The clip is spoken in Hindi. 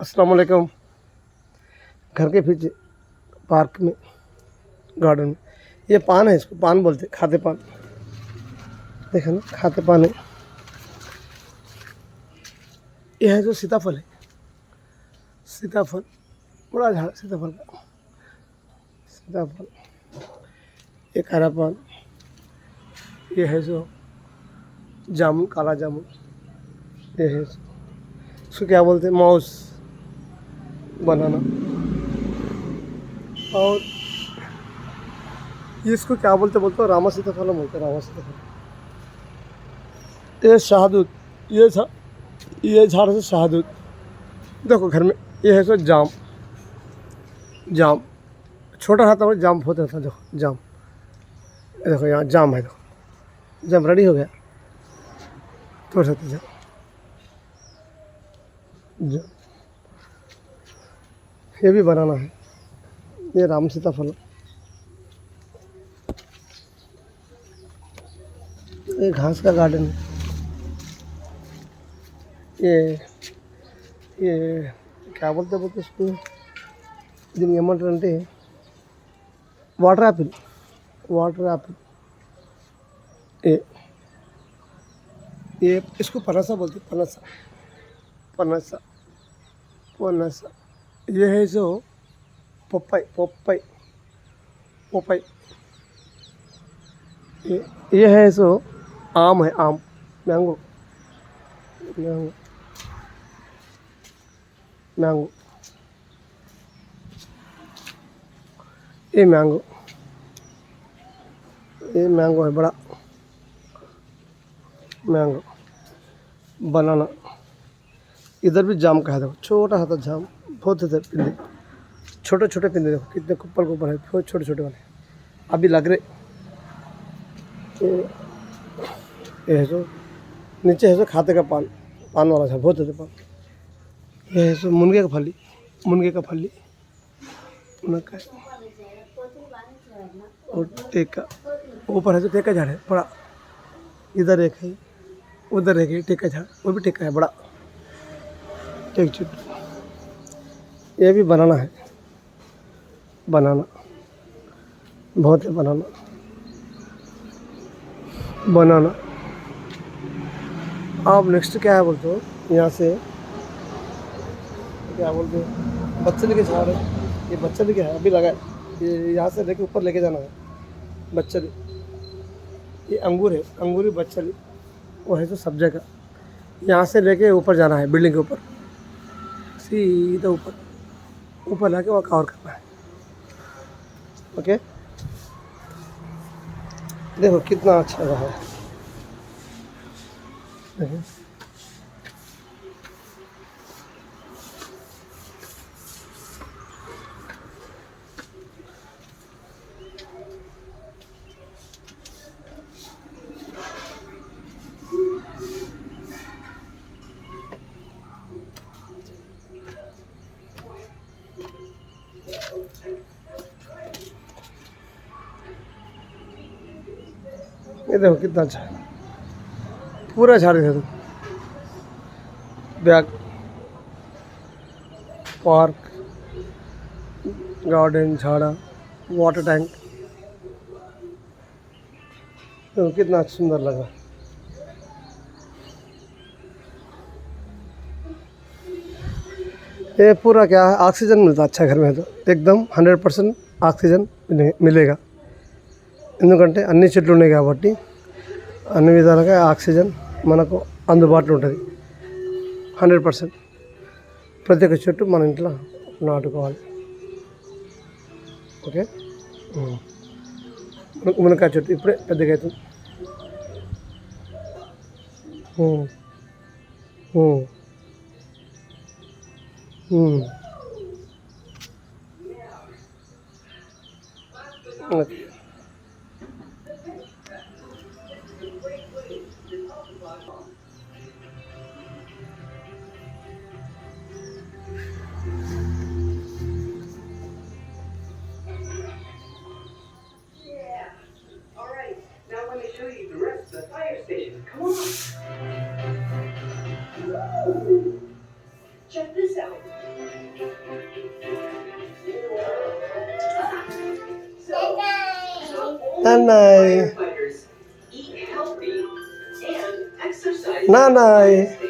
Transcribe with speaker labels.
Speaker 1: अस्सलाम वालेकुम। घर के पीछे पार्क में, गार्डन में ये पान है, इसको पान बोलते, खाते पान। देखा ना, खाते पान है। यह है जो सीताफल है, सीताफल, बड़ा झाड़ सीताफल का। सीताफल, ये हरा पान। ये है जो जामुन, काला जामुन। ये है इसको क्या बोलते हैं, माउस, बनाना। और ये इसको क्या बोलते बोलते रामा सीताफल बोलते, रामा सीताफल। ये शहदूत, ये झाड़ से शहदूत। देखो घर में ये है सो जाम, जाम छोटा खाता है, जाम बहुत रहता है। देखो जाम, देखो यहाँ जाम है। देखो जाम रेडी हो गया, तोड़ सकते जाम। जाम ये भी बनाना है। ये राम सीताफल, ये घास का गार्डन है। ये क्या बोलते बोलते इसको, దీన్ని ఏమంటారంటే వాటర్ యాపిల్, वाटर एप्पल। ये ये इसको पनासा बोलते, पनासा, पनासा, पनासा। ये है जो पपाई, पपाई, पपाई। ये है जो आम है, आम, मैंगो, मैंगो, मैंगो। ये मैंगो, ये मैंगो है, बड़ा मैंगो। बनाना। इधर भी जाम का है, देखो छोटा सा जाम, बहुत इधर पिंदे, छोटे छोटे पिंदे। देखो कितने कुप्पल कुप्पल है, बहुत छोटे छोटे वाले अभी लग रहे। ये है जो नीचे है जो खाते का पान, पान वाला था, बहुत होते पान। ये है जो मुनगे का फली, मुनगे का फली, मुनगा और टेका। ऊपर है जो टेका झाड़ है बड़ा, इधर एक है, उधर एक है टेका झाड़, वो भी टेका है बड़ा, टेक चुट। ये भी बनाना है, बनाना बहुत है, बनाना, बनाना। आप नेक्स्ट क्या है बोलते हो, यहाँ से क्या बोलते हो, बच्चली के झाड़ है। ये बच्चली क्या है, अभी लगा है। ये यहाँ से लेके ऊपर लेके जाना है, बच्चली। ये अंगूर है, अंगूरी बच्चली, वो है तो सब जगह। यहाँ से लेके ऊपर जाना है, बिल्डिंग के ऊपर, सीधा ऊपर, ऊपर लाके वहाँ कवर करना है। ओके, देखो कितना अच्छा रहा है। देखिए ये देखो कितना अच्छा है, पूरा झाड़ है। बैग, पार्क, गार्डन, झाड़ा, वाटर टैंक। देखो कितना सुंदर लगा। ये पूरा क्या है, ऑक्सीजन मिलता अच्छा घर में, तो एकदम 100% ఆక్సిజన్ మిలేగా, ఎందుకంటే అన్ని చెట్లు ఉన్నాయి కాబట్టి అన్ని విధాలుగా ఆక్సిజన్ మనకు అందుబాటులో ఉంటుంది 100%. ప్రతి ఒక్క చెట్టు మన ఇంట్లో నాటుకోవాలి. ఓకే, మునక్కాయ చెట్టు ఇప్పుడే పెద్దగా అవుతుంది. Okay,
Speaker 2: Show you the rest of the fire station. Come on. Check this out.
Speaker 1: Nanay.
Speaker 2: Firefighters eat healthy and exercise.
Speaker 1: Nanay.